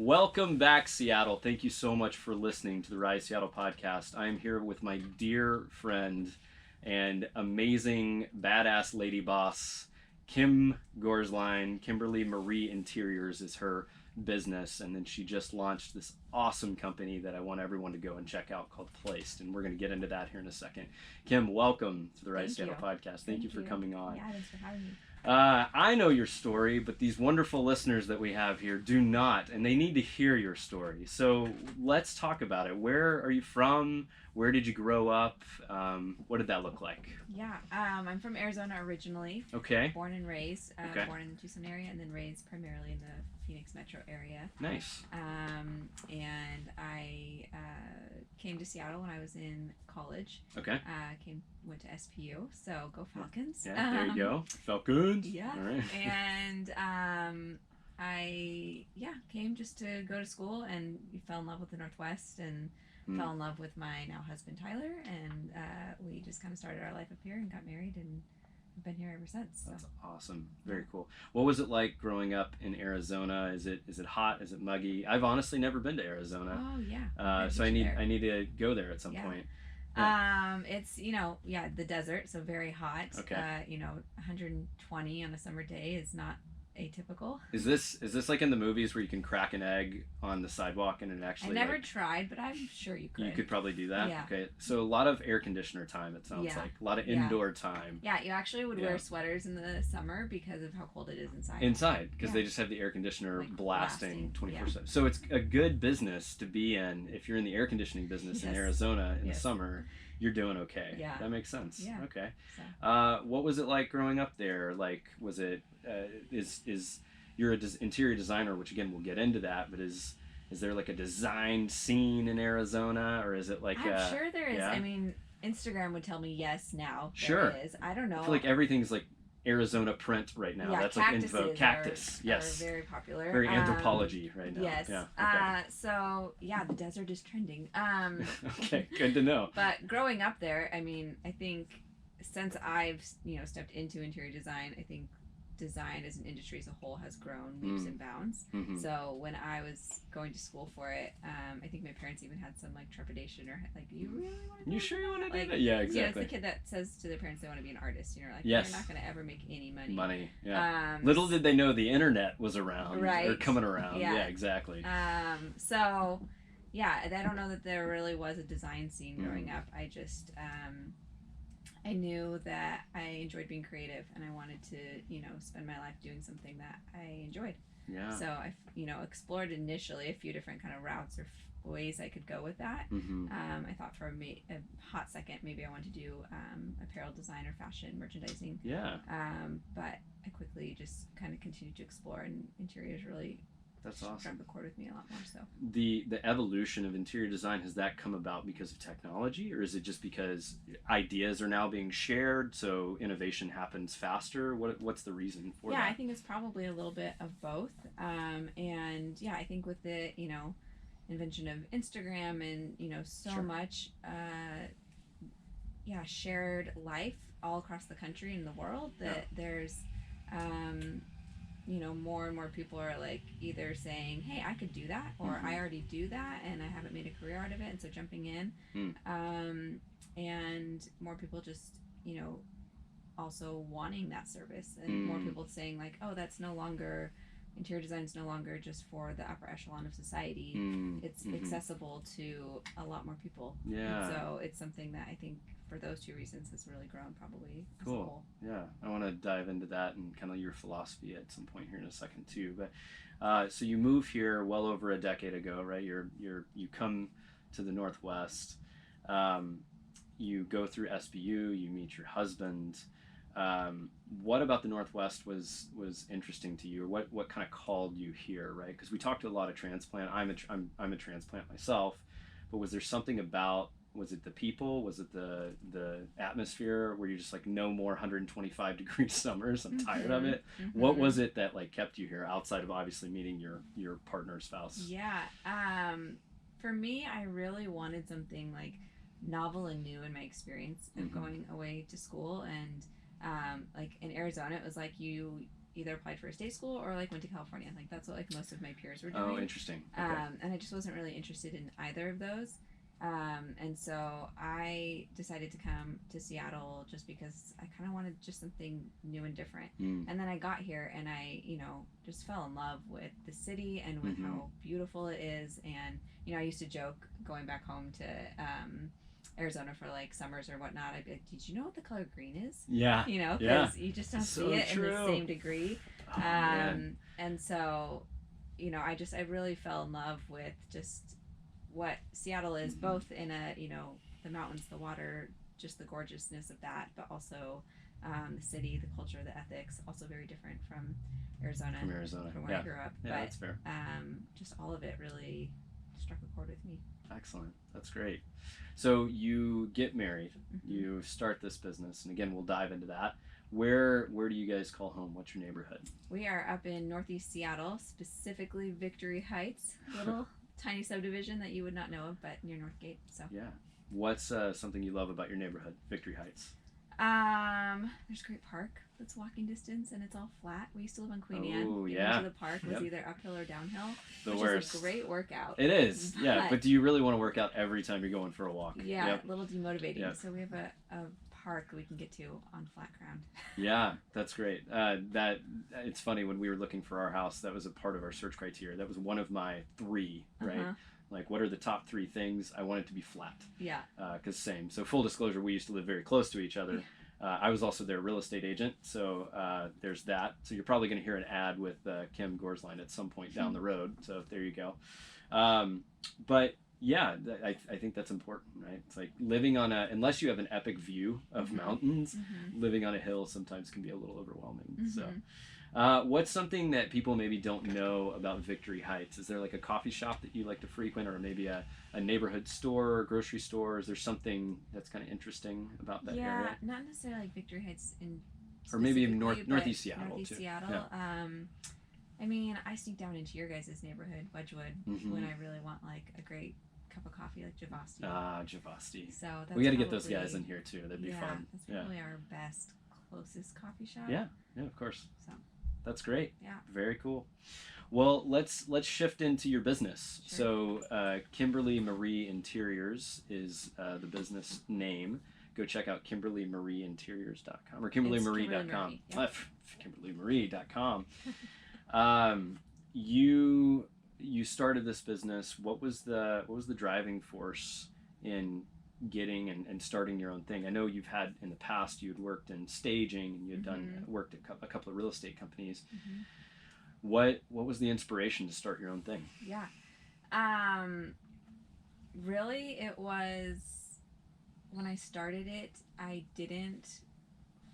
Welcome back, Seattle. Thank you so much for listening to the Rise Seattle podcast. I am here with my dear friend and amazing badass lady boss, Kim Gorsline. Kimberlee Marie Interiors is her business, and then she just launched this awesome company that I want everyone to go and check out called Placed, and we're going to get into that here in a second. Kim, welcome to the Rise Seattle podcast. Thank you for coming on. Yeah, thanks for having me. I know your story, but these wonderful listeners that we have here do not, and they need to hear your story. So let's talk about it. Where are you from? Where did you grow up? What did that look like? Yeah, I'm from Arizona originally. Okay. Born and raised. Okay. Born in the Tucson area, and then raised primarily in the Phoenix metro area. Nice. And I came to Seattle when I was in college. Okay. Went to SPU, so go Falcons. Yeah, there you go. Falcons. Yeah. All right. And I came just to go to school, and fell in love with the Northwest, and fell in love with my now husband Tyler, and we just kind of started our life up here and got married, and I've been here ever since. So. That's awesome. Very cool. What was it like growing up in Arizona? Is it hot? Is it muggy? I've honestly never been to Arizona. Oh yeah. So I need to go there at some point. Yeah. It's the desert, so very hot. Okay. 120 on a summer day is not atypical. Is this like in the movies where you can crack an egg on the sidewalk and it actually? I never tried, but I'm sure you could. You could probably do that. Yeah. Okay. So a lot of air conditioner time. It sounds like a lot of indoor time. Yeah, you actually would wear sweaters in the summer because of how cold it is inside. Inside, because they just have the air conditioner like blasting 24/7. So it's a good business to be in if you're in the air conditioning business in Arizona in the summer. You're doing okay. Yeah. That makes sense. Yeah. Okay. So. What was it like growing up there? Like, was it you're an interior designer, which again we'll get into that, but is there like a design scene in Arizona, or is it like? I'm sure there is. Yeah? I mean, Instagram would tell me yes now. Sure. There is. I don't know. I feel like everything's like Arizona print right now. Yeah, that's like info. Cactus. Are very popular. Very anthropology right now. Yes. Yeah. Okay. So yeah, the desert is trending. Okay, good to know. But growing up there, I mean, I think since I've stepped into interior design, I think design as an industry as a whole has grown leaps and bounds. Mm-hmm. So when I was going to school for it, I think my parents even had some like trepidation or like, you really want to? You sure you want to do like, that? Yeah, exactly. Yeah, it's the kid that says to their parents they want to be an artist. Like, yes. You're not going to ever make any money. Yeah. Little did they know the internet was around, right? Or coming around. Yeah, exactly. So, yeah, I don't know that there really was a design scene growing up. I just I knew that I enjoyed being creative, and I wanted to, spend my life doing something that I enjoyed. Yeah. So I, explored initially a few different kind of routes or ways I could go with that. Mm-hmm. I thought for a hot second maybe I wanted to do apparel design or fashion merchandising. Yeah. But I quickly just kind of continued to explore, and interiors really. That's awesome. Struck the chord with me a lot more. So the evolution of interior design, has that come about because of technology, or is it just because ideas are now being shared, so innovation happens faster? What's the reason for that? Yeah, I think it's probably a little bit of both. And yeah, I think with the invention of Instagram and so much shared life all across the country and the world that there's more and more people are like either saying, hey, I could do that, or I already do that and I haven't made a career out of it, and so jumping in. And more people just also wanting that service, and more people saying like, oh, that's no longer, interior design is no longer just for the upper echelon of society. It's accessible to a lot more people. Yeah. And so it's something that I think for those two reasons has really grown probably as a Cool. whole. Yeah, I want to dive into that and kind of your philosophy at some point here in a second too. But so you move here well over a decade ago, right? You come to the Northwest. You go through SBU. You meet your husband. What about the Northwest was interesting to you, or what kind of called you here, right? Because we talked to a lot of transplant. I'm a transplant myself, but was there something about? Was it the people? Was it the atmosphere where you're just like, no more 125 degree summers? I'm tired of it. What was it that like kept you here outside of obviously meeting your partner, spouse? Yeah. For me, I really wanted something like novel and new in my experience of going away to school, and like in Arizona, it was like you either applied for a state school or like went to California. Like that's what like most of my peers were doing. Oh, interesting. Okay. And I just wasn't really interested in either of those. And so I decided to come to Seattle just because I kind of wanted just something new and different. And then I got here and I, just fell in love with the city and with how beautiful it is. And, I used to joke going back home to Arizona for like summers or whatnot. I'd be like, did you know what the color green is? Yeah. Because you just don't see it in the same degree. Oh, man. And so, I really fell in love with just what Seattle is, both in the mountains, the water, just the gorgeousness of that, but also the city, the culture, the ethics, also very different from Arizona. From where I grew up. Yeah, but that's fair. Just all of it really struck a chord with me. Excellent. That's great. So you get married, you start this business, and again, we'll dive into that. Where do you guys call home? What's your neighborhood? We are up in Northeast Seattle, specifically Victory Heights, little tiny subdivision that you would not know of, but near Northgate. So yeah. What's something you love about your neighborhood, Victory Heights? There's a great park that's walking distance and it's all flat. We used to live on Queen Anne. Oh, Getting yeah. to the park was either uphill or downhill, Which is a great workout. It is, yeah. But do you really want to work out every time you're going for a walk? Yeah, a little demotivating. Yep. So we have a park we can get to on flat ground. Yeah, that's great. It's funny, when we were looking for our house, that was a part of our search criteria. That was one of my 3, right? Like, what are the top 3 things? I want it to be flat. Yeah. Because same. So full disclosure, we used to live very close to each other. I was also their real estate agent, so there's that. So you're probably going to hear an ad with Kim Gorsline at some point down the road. So there you go. But yeah, I think that's important, right? It's like living on unless you have an epic view of mountains, living on a hill sometimes can be a little overwhelming. So what's something that people maybe don't know about Victory Heights? Is there like a coffee shop that you like to frequent, or maybe a neighborhood store or grocery store? Is there something that's kind of interesting about that area? Yeah, not necessarily like Victory Heights or maybe even Northeast Seattle Northeast too. Seattle. Yeah. I mean, I sneak down into your guys' neighborhood, Wedgwood, when I really want like a great cup of coffee, like Javasti. Javasti. So that's we got to get those guys in here too. That'd be fun. That's probably our best, closest coffee shop. Yeah, of course. So that's great. Yeah. Very cool. Well, let's shift into your business. Sure. So, Kimberlee Marie Interiors is the business name. Go check out KimberleeMarieInteriors.com or KimberleeMarie.com. KimberleeMarie.com. You started this business. What was the driving force in getting and starting your own thing? I know you've had in the past, you'd worked in staging and you'd worked at a couple of real estate companies. What was the inspiration to start your own thing? Yeah. Really, it was when I started it, I didn't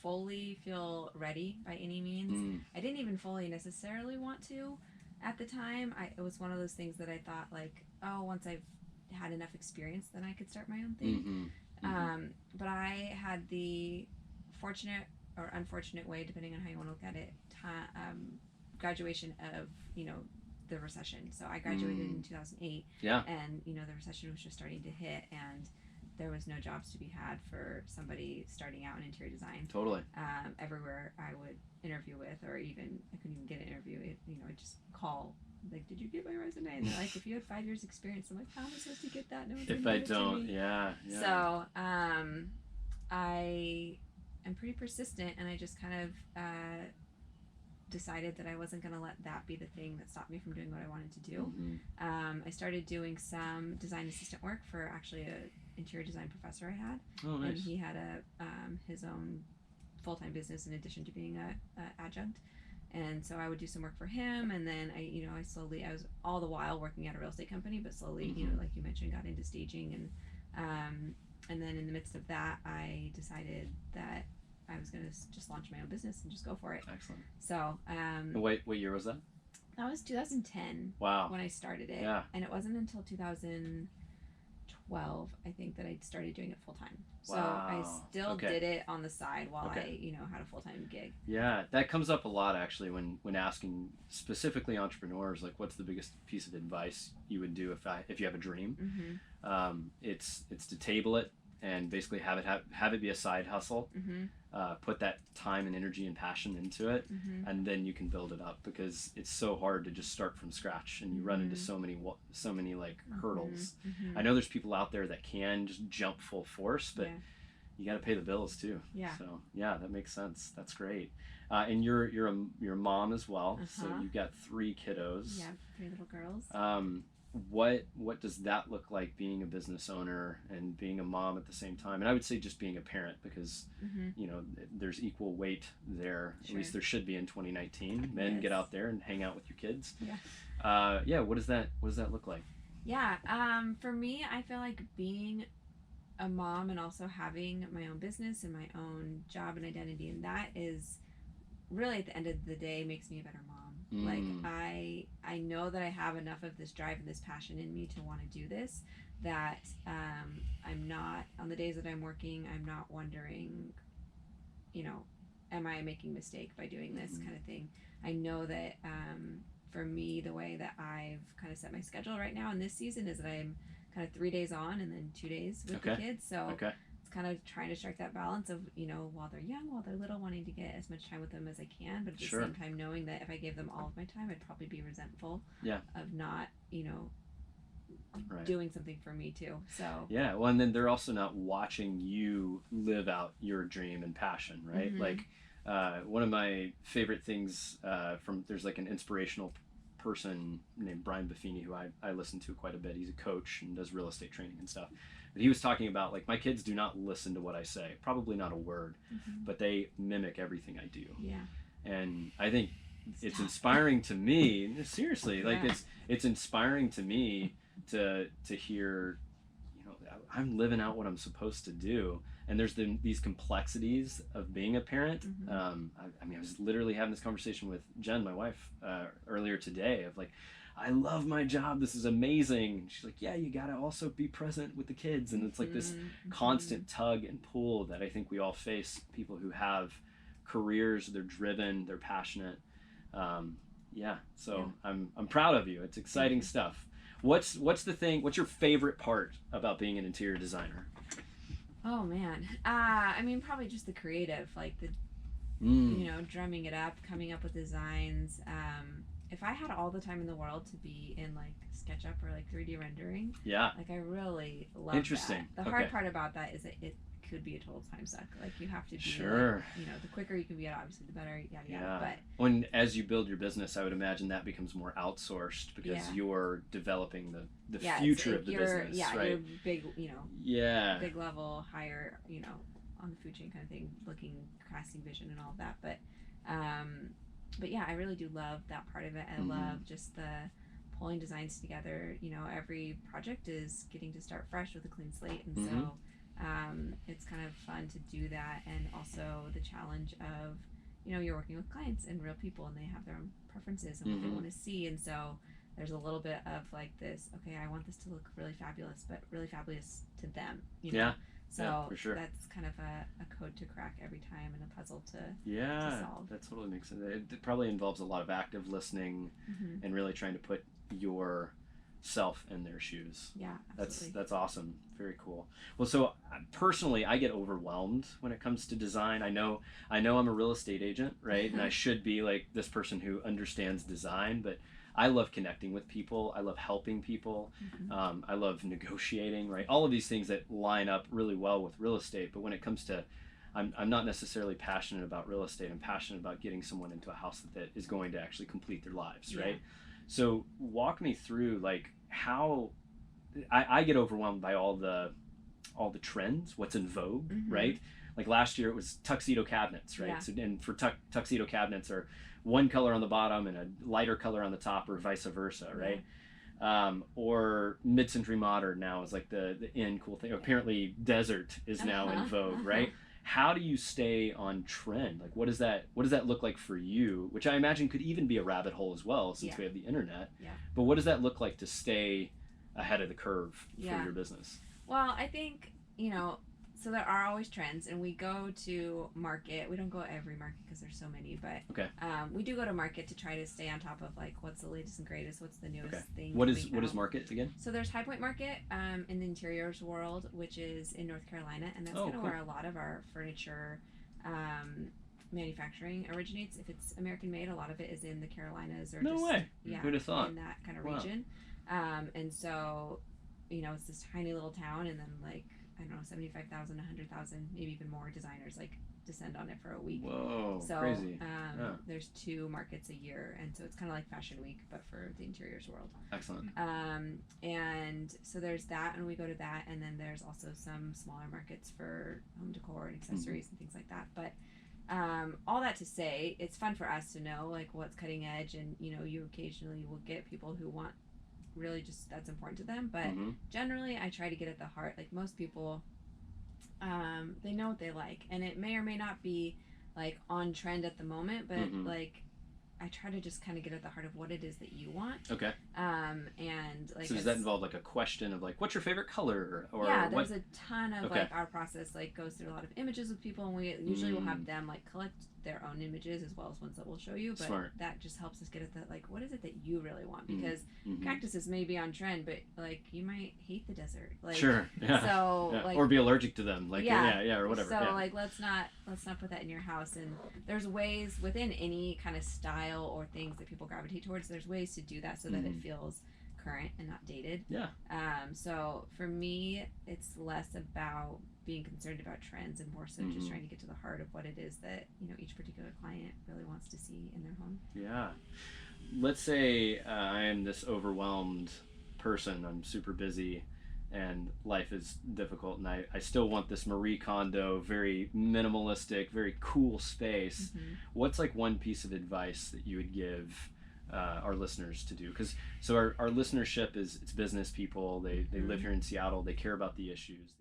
fully feel ready by any means. I didn't even fully necessarily want to at the time. It was one of those things that I thought like, oh, once I've had enough experience, then I could start my own thing. But I had the fortunate or unfortunate way, depending on how you want to look at it, graduation of, the recession. So I graduated in 2008. Yeah. And, the recession was just starting to hit, and there was no jobs to be had for somebody starting out in interior design. Totally. Everywhere I would interview with, or even I couldn't even get an interview. I'd just call, like, did you get my resume? And they're like, if you had 5 years experience. I'm like, how am I supposed to get that? No one's if I don't, yeah. So I am pretty persistent, and I just kind of decided that I wasn't going to let that be the thing that stopped me from doing what I wanted to do. I started doing some design assistant work for actually a interior design professor I had. Oh, nice. And he had his own full-time business in addition to being a adjunct. And so I would do some work for him, and then I was all the while working at a real estate company, but slowly, like you mentioned, got into staging, and then in the midst of that, I decided that I was going to just launch my own business and just go for it. Excellent. So, what year was that? That was 2010. Wow. When I started it. Yeah. And it wasn't until 2012, I think, that I started doing it full time. So Wow. I still did it on the side while I, had a full-time gig. Yeah, that comes up a lot actually when asking specifically entrepreneurs, like, what's the biggest piece of advice you would do if you have a dream? It's to table it and basically have it be a side hustle. Put that time and energy and passion into it, and then you can build it up, because it's so hard to just start from scratch, and you run into so many like hurdles. I know there's people out there that can just jump full force, but you got to pay the bills too. So yeah, that makes sense. That's great. And you're a mom as well, so you've got 3 kiddos. Yeah, 3 little girls. What does that look like, being a business owner and being a mom at the same time? And I would say just being a parent, because you know, there's equal weight there. At least there should be in 2019. Men, get out there and hang out with your kids. What does that look like? For me, I feel like being a mom and also having my own business and my own job and identity, and that is really, at the end of the day, makes me a better mom. Like, I know that I have enough of this drive and this passion in me to want to do this, that I'm not, on the days that I'm working, I'm not wondering, you know, am I making a mistake by doing this kind of thing. I know that for me, the way that I've kind of set my schedule right now in this season is that I'm kind of 3 days on and then 2 days with the kids. So it's kind of trying to strike that balance of, you know, while they're young, while they're little, wanting to get as much time with them as I can, but at the same time knowing that if I gave them all of my time, I'd probably be resentful of not, you know, doing something for me too. So well, and then they're also not watching you live out your dream and passion, right? Like one of my favorite things there's like an inspirational person named Brian Buffini, who I listen to quite a bit. He's a coach and does real estate training and stuff. But he was talking about, like, my kids do not listen to what I say, probably not a word, but they mimic everything I do. And I think it's inspiring to me. Seriously, like it's inspiring to me to hear, you know, I'm living out what I'm supposed to do. And there's these complexities of being a parent. I mean, I was literally having this conversation with Jen, my wife, earlier today, of like, I love my job. This is amazing. And she's like, yeah, you got to also be present with the kids. And it's like this constant tug and pull that I think we all face, people who have careers, they're driven, they're passionate. So I'm proud of you. It's exciting stuff. What's your favorite part about being an interior designer? Oh man, I mean, probably just the creative, like the, you know, drumming it up, coming up with designs. If I had all the time in the world to be in like SketchUp or like 3D rendering, like I really love that. The hard part about that is that it could be a total time suck. Like, you have to be like, you know, the quicker you can be at it, obviously the better, but when, as you build your business, I would imagine that becomes more outsourced, because you're developing the future of the business, right? You're big, you know, big level, higher, you know, on the food chain kind of thing, casting vision and all of that. But yeah, I really do love that part of it. I love just the pulling designs together. You know, every project is getting to start fresh with a clean slate, and so it's kind of fun to do that. And also the challenge of, you know, you're working with clients and real people, and they have their own preferences and what they want to see, and so there's a little bit of like this, okay, I want this to look really fabulous, but really fabulous to them, you know? So for sure. That's kind of a code to crack every time, and a puzzle to solve. That totally makes sense. It probably involves a lot of active listening and really trying to put yourself in their shoes. Yeah, absolutely. That's awesome. Very cool. Well, so personally, I get overwhelmed when it comes to design. I know I'm a real estate agent, right? And I should be like this person who understands design, but I love connecting with people. I love helping people. I love negotiating, right? All of these things that line up really well with real estate. But when it comes to, I'm not necessarily passionate about real estate. I'm passionate about getting someone into a house that is going to actually complete their lives, right? So walk me through like how I get overwhelmed by all the trends, what's in vogue, right? Like last year it was tuxedo cabinets, right? So, and for tuxedo cabinets are one color on the bottom and a lighter color on the top, or vice versa, right? Or mid-century modern now is like the in cool thing. Apparently desert is now in vogue, right? How do you stay on trend? Like, what does that look like for you? Which I imagine could even be a rabbit hole as well, since we have the internet. But what does that look like to stay ahead of the curve for your business? Well, I think, you know, So there are always trends, and we go to market. We don't go every market because there's so many, but Okay. we do go to market to try to stay on top of like what's the latest and greatest, what's the newest thing. What is market again? So there's High Point Market in the interiors world, which is in North Carolina, and that's kind of where a lot of our furniture manufacturing originates. If it's American made, a lot of it is in the Carolinas or Yeah, who'd have thought? In that kind of region. And so, it's this tiny little town, and then like I don't know, 75,000, 100,000, maybe even more designers like descend on it for a week. Whoa, so, crazy. There's 2 markets a year, and so it's kind of like Fashion Week, but for the interiors world. Excellent. And so there's that, and we go to that, and then there's also some smaller markets for home decor and accessories and things like that. But all that to say, it's fun for us to know like what's cutting edge, and you occasionally will get people who want really just that's important to them, but generally I try to get at the heart. Like most people, they know what they like, and it may or may not be like on trend at the moment, but like I try to just kind of get at the heart of what it is that you want. Okay. And like, so does that involve like a question of like, what's your favorite color? Or yeah, there's a ton of like our process like goes through a lot of images with people, and we usually will have them like collect their own images as well as ones that we'll show you. But that just helps us get at that, like, what is it that you really want? Because cactuses may be on trend, but like you might hate the desert. Like, sure. Yeah. So like, or be allergic to them. Like or whatever. So like let's not put that in your house. And there's ways within any kind of style or things that people gravitate towards. There's ways to do that so that it feels current and not dated. Yeah. So for me, it's less about being concerned about trends and more so just trying to get to the heart of what it is that each particular client really wants to see in their home. Yeah. Let's say I am this overwhelmed person. I'm super busy and life is difficult, and I still want this Marie Kondo, very minimalistic, very cool space. What's like one piece of advice that you would give our listeners to do? Because our listenership it's business people. They live here in Seattle. They care about the issues.